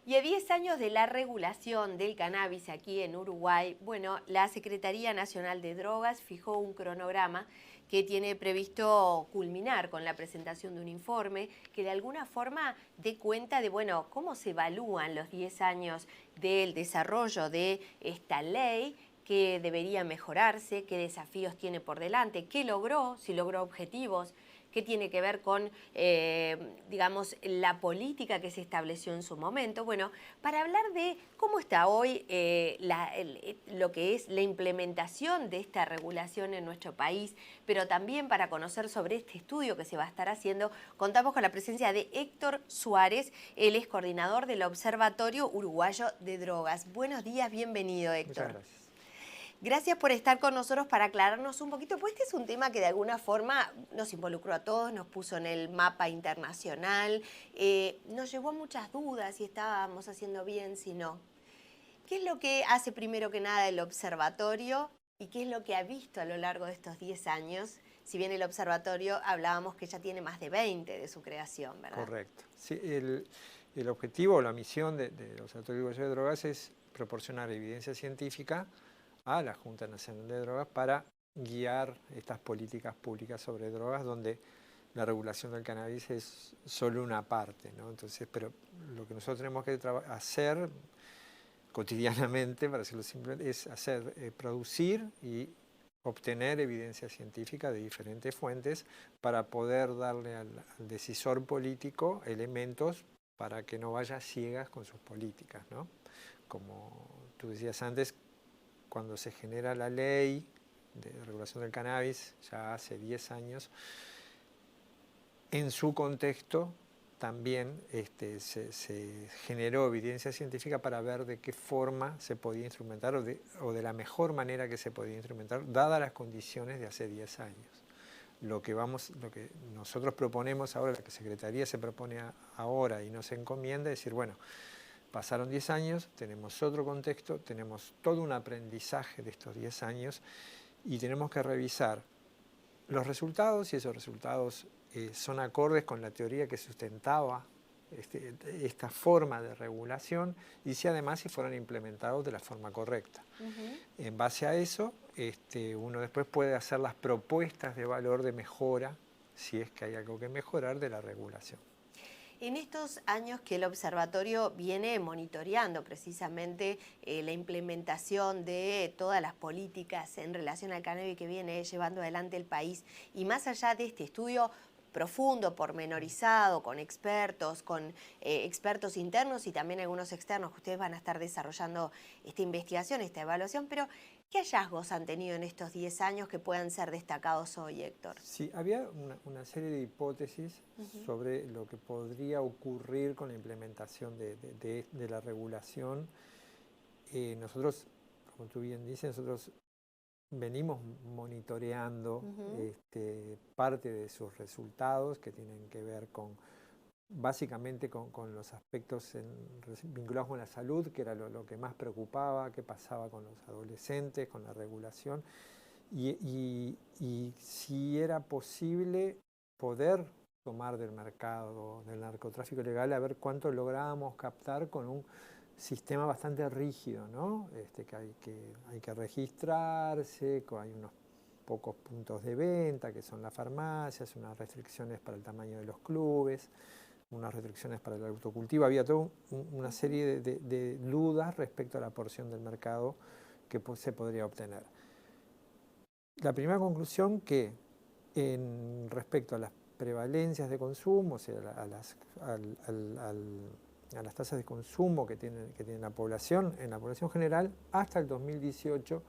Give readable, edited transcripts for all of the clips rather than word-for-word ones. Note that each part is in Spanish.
Y a 10 años de la regulación del cannabis aquí en Uruguay, bueno, la Secretaría Nacional de Drogas fijó un cronograma que tiene previsto culminar con la presentación de un informe que de alguna forma dé cuenta de, bueno, cómo se evalúan los 10 años del desarrollo de esta ley, qué debería mejorarse, qué desafíos tiene por delante, qué logró, si logró objetivos, qué tiene que ver con, digamos, la política que se estableció en su momento. Bueno, para hablar de cómo está hoy lo que es la implementación de esta regulación en nuestro país, pero también para conocer sobre este estudio que se va a estar haciendo, contamos con la presencia de Héctor Suárez, él es coordinador del Observatorio Uruguayo de Drogas. Buenos días, bienvenido, Héctor. Muchas gracias. Gracias por estar con nosotros para aclararnos un poquito, pues este es un tema que de alguna forma nos involucró a todos, nos puso en el mapa internacional, nos llevó a muchas dudas si estábamos haciendo bien, si no. ¿Qué es lo que hace primero que nada el observatorio y qué es lo que ha visto a lo largo de estos 10 años? Si bien el observatorio hablábamos que ya tiene más de 20 de su creación, ¿verdad? Correcto. Sí, el objetivo o la misión del Observatorio Uruguayo de Drogas es proporcionar evidencia científica a la Junta Nacional de Drogas para guiar estas políticas públicas sobre drogas, donde la regulación del cannabis es solo una parte, ¿no? Entonces, pero lo que nosotros tenemos que hacer cotidianamente, para decirlo simple, es producir y obtener evidencia científica de diferentes fuentes para poder darle al decisor político elementos para que no vaya ciegas con sus políticas, ¿no? Como tú decías antes, cuando se genera la ley de regulación del cannabis, ya hace 10 años, en su contexto también se generó evidencia científica para ver de qué forma se podía instrumentar o de la mejor manera que se podía instrumentar, dadas las condiciones de hace 10 años. Lo que nosotros proponemos ahora, la que Secretaría se propone ahora y nos encomienda, es decir, bueno, pasaron 10 años, tenemos otro contexto, tenemos todo un aprendizaje de estos 10 años y tenemos que revisar los resultados, y esos resultados son acordes con la teoría que sustentaba esta forma de regulación, y si además si fueron implementados de la forma correcta. En base a eso, uno después puede hacer las propuestas de valor de mejora, si es que hay algo que mejorar, de la regulación. En estos años que el observatorio viene monitoreando precisamente la implementación de todas las políticas en relación al cannabis que viene llevando adelante el país, y más allá de este estudio profundo, pormenorizado, con expertos internos y también algunos externos que ustedes van a estar desarrollando esta investigación, esta evaluación, pero ¿qué hallazgos han tenido en estos 10 años que puedan ser destacados hoy, Héctor? Sí, había una serie de hipótesis sobre lo que podría ocurrir con la implementación de la regulación. Nosotros, como tú bien dices, nosotros venimos monitoreando parte de sus resultados que tienen que ver básicamente con los aspectos vinculados con la salud, que era lo que más preocupaba, qué pasaba con los adolescentes, con la regulación, y si era posible poder tomar del mercado del narcotráfico ilegal, a ver cuánto lográbamos captar con un sistema bastante rígido, ¿no? Que hay que registrarse, hay unos pocos puntos de venta, que son las farmacias, unas restricciones para el tamaño de los clubes, unas restricciones para el autocultivo. Había toda una serie de dudas respecto a la porción del mercado que se podría obtener. La primera conclusión que respecto a las prevalencias de consumo, o sea, a las tasas de consumo que tiene la población, en la población general, hasta el 2018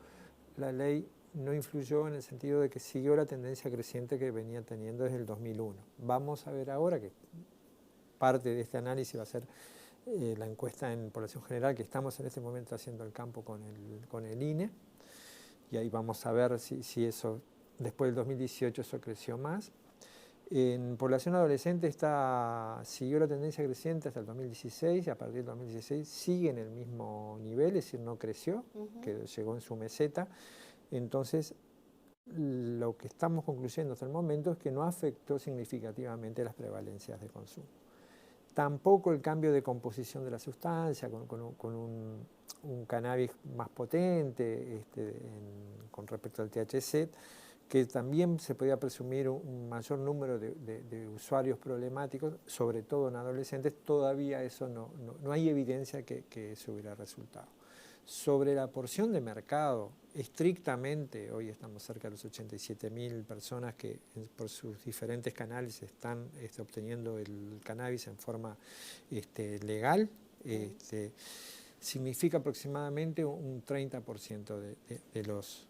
la ley no influyó en el sentido de que siguió la tendencia creciente que venía teniendo desde el 2001. Vamos a ver ahora que parte de este análisis va a ser la encuesta en población general, que estamos en este momento haciendo el campo con el INE, y ahí vamos a ver si eso, después del 2018, eso creció más. En población adolescente siguió la tendencia creciente hasta el 2016, y a partir del 2016 sigue en el mismo nivel, es decir, no creció, que llegó en su meseta. Entonces, lo que estamos concluyendo hasta el momento es que no afectó significativamente las prevalencias de consumo. tampoco el cambio de composición de la sustancia, con un cannabis más potente con respecto al THC, que también se podía presumir un mayor número de usuarios problemáticos, sobre todo en adolescentes. Todavía eso no hay evidencia que eso hubiera resultado. Sobre la porción de mercado, estrictamente, hoy estamos cerca de los 87.000 personas que por sus diferentes canales están obteniendo el cannabis en forma legal. Significa aproximadamente un 30% de los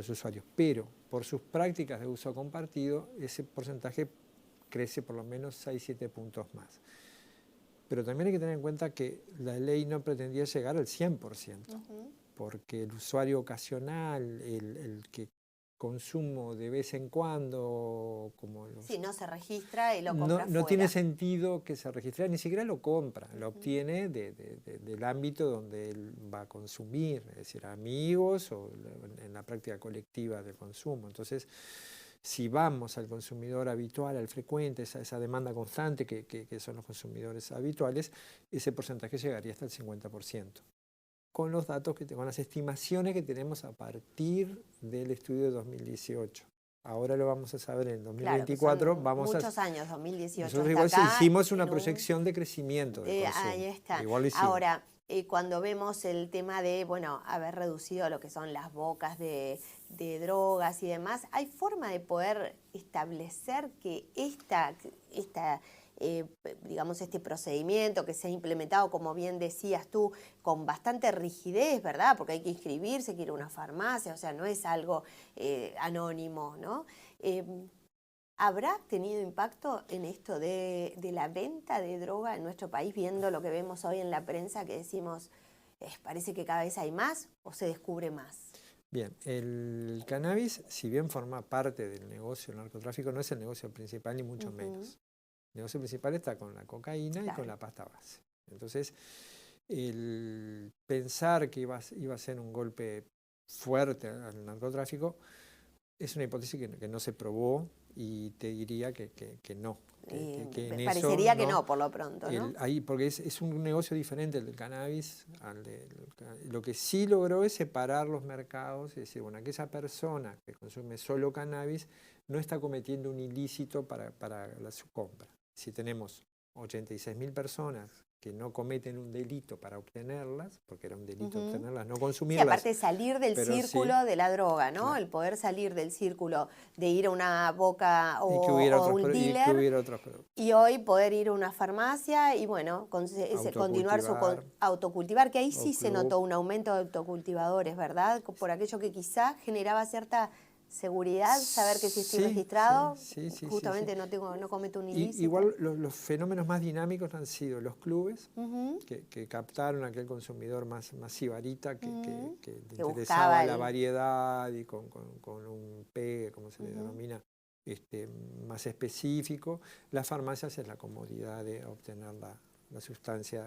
usuarios, pero por sus prácticas de uso compartido, ese porcentaje crece por lo menos 6-7 puntos más. Pero también hay que tener en cuenta que la ley no pretendía llegar al 100%, porque el usuario ocasional, el que consumo de vez en cuando, como si no se registra y lo compra no tiene sentido que se registre, ni siquiera lo compra, lo obtiene del ámbito donde él va a consumir, es decir, amigos o en la práctica colectiva de consumo. Entonces, si vamos al consumidor habitual, al frecuente, esa demanda constante que son los consumidores habituales, ese porcentaje llegaría hasta el 50%. Con los datos, con las estimaciones que tenemos a partir del estudio de 2018. Ahora lo vamos a saber en 2024. Claro, muchos años, 2018. Nosotros igual hicimos una proyección de crecimiento del consumo. Ahí está. Igual lo hicimos. Ahora, cuando vemos el tema de, haber reducido lo que son las bocas de drogas y demás, ¿hay forma de poder establecer que digamos, este procedimiento que se ha implementado, como bien decías tú, con bastante rigidez, ¿verdad? Porque hay que inscribirse, hay que ir a una farmacia, o sea, no es algo anónimo, ¿no? ¿Habrá tenido impacto en esto de la venta de droga en nuestro país, viendo lo que vemos hoy en la prensa, que decimos, parece que cada vez hay más o se descubre más? Bien, el cannabis, si bien forma parte del negocio del narcotráfico, no es el negocio principal ni mucho menos. El negocio principal está con la cocaína y con la pasta base. Entonces, el pensar que iba a ser un golpe fuerte al narcotráfico es una hipótesis que no se probó, y te diría que no. Parecería que no, por lo pronto, ¿no? Porque es un negocio diferente el del cannabis. Lo que sí logró es separar los mercados, es decir, aquella persona que consume solo cannabis no está cometiendo un ilícito para su compra. Si tenemos 86.000 personas que no cometen un delito para obtenerlas, porque era un delito obtenerlas, no consumirlas. Sí, aparte de salir del círculo de la droga, ¿no? Claro. El poder salir del círculo de ir a una boca o un dealer, y hoy poder ir a una farmacia y continuar su autocultivar, que ahí sí se notó un aumento de autocultivadores, ¿verdad? Por aquello que quizá generaba cierta seguridad, saber que si estoy registrado, justamente no cometo un ilícito. Igual los fenómenos más dinámicos han sido los clubes, que captaron a aquel consumidor más sibarita, que le interesaba la variedad y con un pegue, como se le denomina, más específico. Las farmacias es la comodidad de obtener la sustancia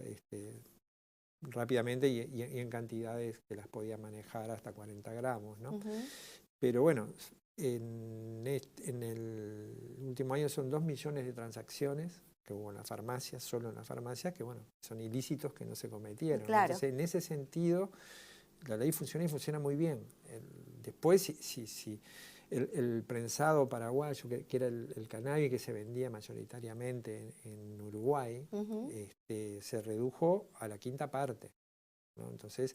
rápidamente y en cantidades que las podía manejar hasta 40 gramos, ¿no? Pero bueno, en el último año son 2 millones de transacciones que hubo en la farmacia, solo en la farmacia, que son ilícitos que no se cometieron. Claro. Entonces, en ese sentido, la ley funciona y funciona muy bien. Después, si el prensado paraguayo, que era el cannabis que se vendía mayoritariamente en Uruguay, se redujo a la quinta parte, ¿no? Entonces,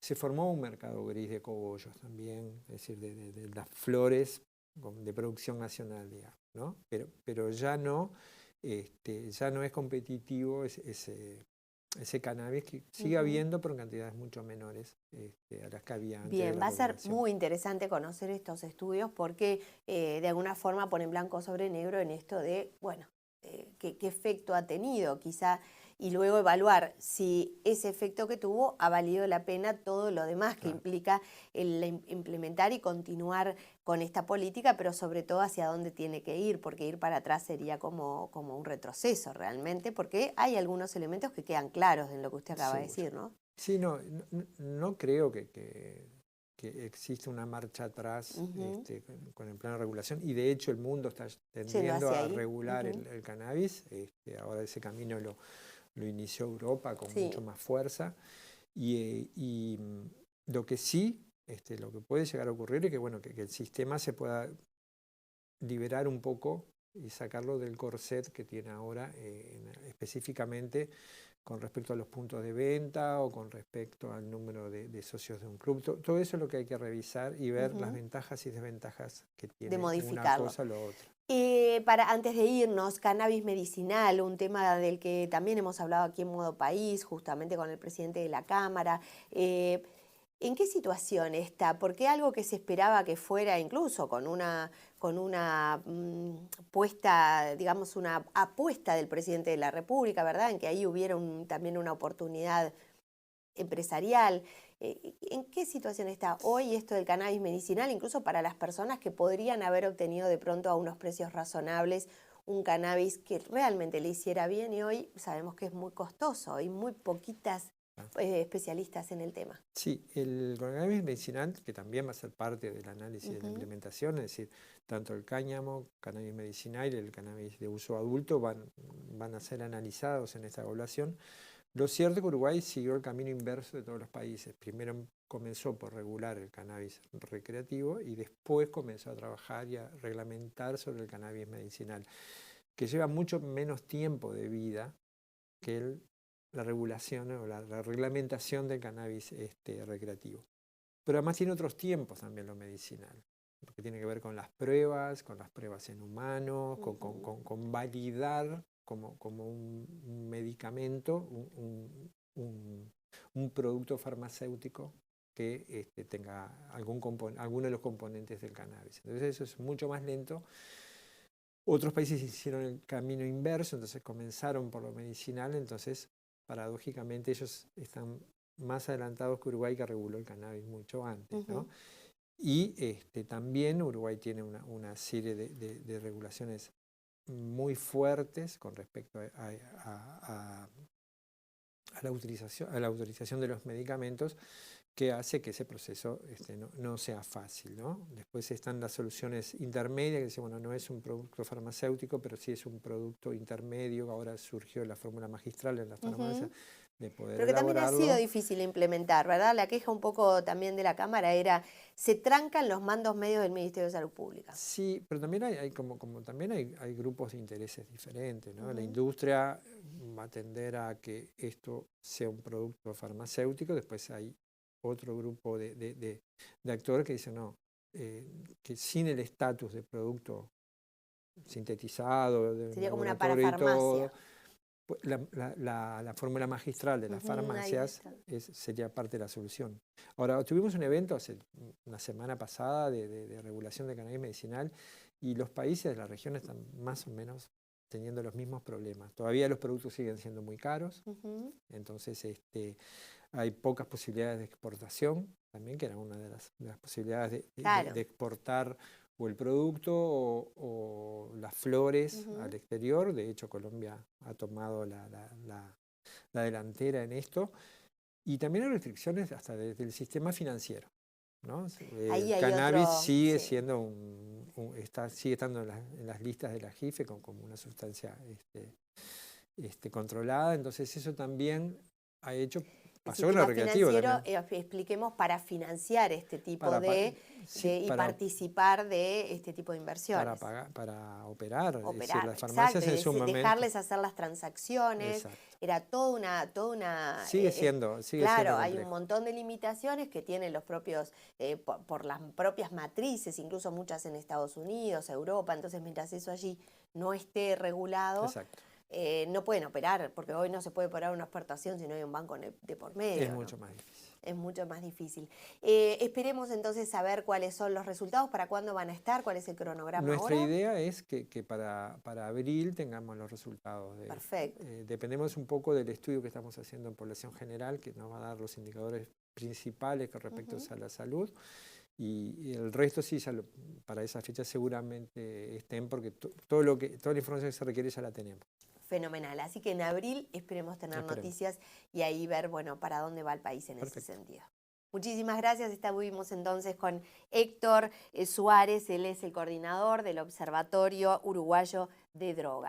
se formó un mercado gris de cogollos también, es decir, de las flores de producción nacional, digamos, ¿no? Pero ya no es competitivo ese cannabis, que sigue habiendo, pero en cantidades mucho menores a las que había antes. Bien, va a ser muy interesante conocer estos estudios, porque de alguna forma ponen blanco sobre negro en esto de, qué efecto ha tenido, quizá, y luego evaluar si ese efecto que tuvo ha valido la pena todo lo demás que implica el implementar y continuar con esta política, pero sobre todo hacia dónde tiene que ir, porque ir para atrás sería como un retroceso realmente, porque hay algunos elementos que quedan claros en lo que usted acaba de decir, ¿no? Sí, no creo que que existe una marcha atrás con el plan de regulación, y de hecho el mundo está tendiendo a regular el cannabis. Ahora ese camino lo inició Europa con mucho más fuerza. Y lo que sí, lo que puede llegar a ocurrir es que, bueno, que el sistema se pueda liberar un poco y sacarlo del corset que tiene ahora, específicamente con respecto a los puntos de venta o con respecto al número de socios de un club. Todo eso es lo que hay que revisar y ver las ventajas y desventajas que tiene una cosa o lo otro. Antes de irnos, cannabis medicinal, un tema del que también hemos hablado aquí en Modo País, justamente con el presidente de la Cámara. ¿En qué situación está? Porque algo que se esperaba que fuera incluso con una puesta, digamos, una apuesta del presidente de la República, ¿verdad? En que ahí hubiera también una oportunidad empresarial. ¿En qué situación está hoy esto del cannabis medicinal, incluso para las personas que podrían haber obtenido de pronto a unos precios razonables un cannabis que realmente le hiciera bien, y hoy sabemos que es muy costoso y muy poquitas especialistas en el tema? Sí, el cannabis medicinal, que también va a ser parte del análisis de la implementación, es decir, tanto el cáñamo, cannabis medicinal y el cannabis de uso adulto van a ser analizados en esta evaluación. Lo cierto es que Uruguay siguió el camino inverso de todos los países. Primero comenzó por regular el cannabis recreativo y después comenzó a trabajar y a reglamentar sobre el cannabis medicinal, que lleva mucho menos tiempo de vida que la regulación o la reglamentación del cannabis recreativo. Pero además tiene otros tiempos también lo medicinal, porque tiene que ver con las pruebas en humanos, con validar como un medicamento, un producto farmacéutico que tenga alguno de los componentes del cannabis. Entonces eso es mucho más lento. Otros países hicieron el camino inverso, entonces comenzaron por lo medicinal, entonces paradójicamente ellos están más adelantados que Uruguay, que reguló el cannabis mucho antes, ¿no? Y también Uruguay tiene una serie de regulaciones muy fuertes con respecto a la autorización de los medicamentos, que hace que ese proceso no sea fácil, ¿no? Después están las soluciones intermedias, que dicen, bueno, no es un producto farmacéutico, pero sí es un producto intermedio. Ahora surgió la fórmula magistral en las farmacias de poder Pero que también ha sido difícil implementar, ¿verdad? La queja un poco también de la Cámara era, se trancan los mandos medios del Ministerio de Salud Pública. Sí, pero también también hay grupos de intereses diferentes, ¿no? La industria va a tender a que esto sea un producto farmacéutico, después hay otro grupo de actores que dicen no, que sin el estatus de producto sintetizado, sería como una parafarmacia. La fórmula magistral de las farmacias sería parte de la solución. Ahora, tuvimos un evento hace una semana pasada de regulación de cannabis medicinal, y los países de la región están más o menos teniendo los mismos problemas. Todavía los productos siguen siendo muy caros, entonces hay pocas posibilidades de exportación también, que era una de las posibilidades de exportar o el producto o las flores al exterior. De hecho, Colombia ha tomado la delantera en esto. Y también hay restricciones hasta desde el sistema financiero, ¿no? El cannabis sigue siendo sigue estando en las listas de la JIFE como una sustancia controlada. Entonces eso también ha hecho... Pasó en lo recreativo también. Expliquemos, para financiar este tipo y participar de este tipo de inversiones. Para operar. Es decir, las farmacias en su momento... dejarles hacer las transacciones. Exacto. Era toda una sigue siendo claro, complejo. Hay un montón de limitaciones que tienen los propios, por las propias matrices, incluso muchas en Estados Unidos, Europa. Entonces, mientras eso allí no esté regulado... Exacto. No pueden operar, porque hoy no se puede operar una exportación si no hay un banco de por medio. Es mucho más difícil. Es mucho más difícil. Esperemos entonces saber cuáles son los resultados, para cuándo van a estar, cuál es el cronograma. Nuestra idea es que para abril tengamos los resultados. Perfecto. Dependemos un poco del estudio que estamos haciendo en población general, que nos va a dar los indicadores principales con respecto a la salud. Y el resto sí, para esa fecha seguramente estén, porque toda la información que se requiere ya la tenemos. Fenomenal. Así que en abril esperemos tener noticias y ahí ver, bueno, para dónde va el país en ese sentido. Muchísimas gracias. Estuvimos entonces con Héctor Suárez, él es el coordinador del Observatorio Uruguayo de Drogas.